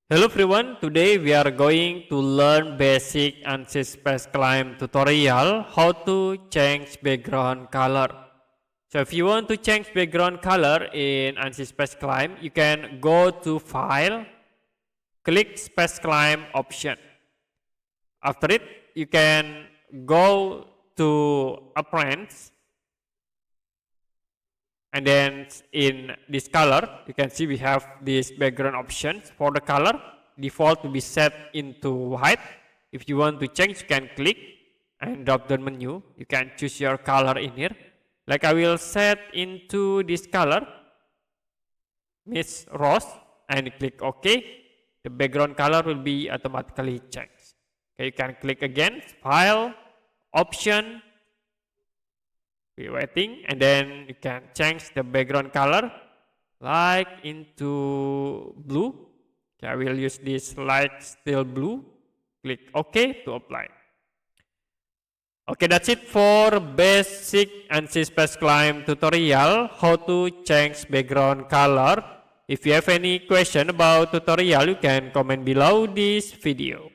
Hello everyone, today we are going to learn basic Ansys Spaceclaim tutorial how to change background color. So if you want to change background color in Ansys Spaceclaim, you can go to File, click Spaceclaim option. After it, you can go to Appearance, and then in this color, you can see we have this background options. For the color, default to be set into white. If you want to change, you can click and drop down menu. You can choose your color in here. Like I will set into this color, Miss Rose, and click OK. The background color will be automatically changed. Okay, you can click again, File, Option, be waiting, and then you can change the background color like into blue. Okay, I will use this light steel blue. Click OK to apply. Okay, that's it for basic Ansys Spaceclaim tutorial how to change background color. If you have any question about tutorial, you can comment below this video.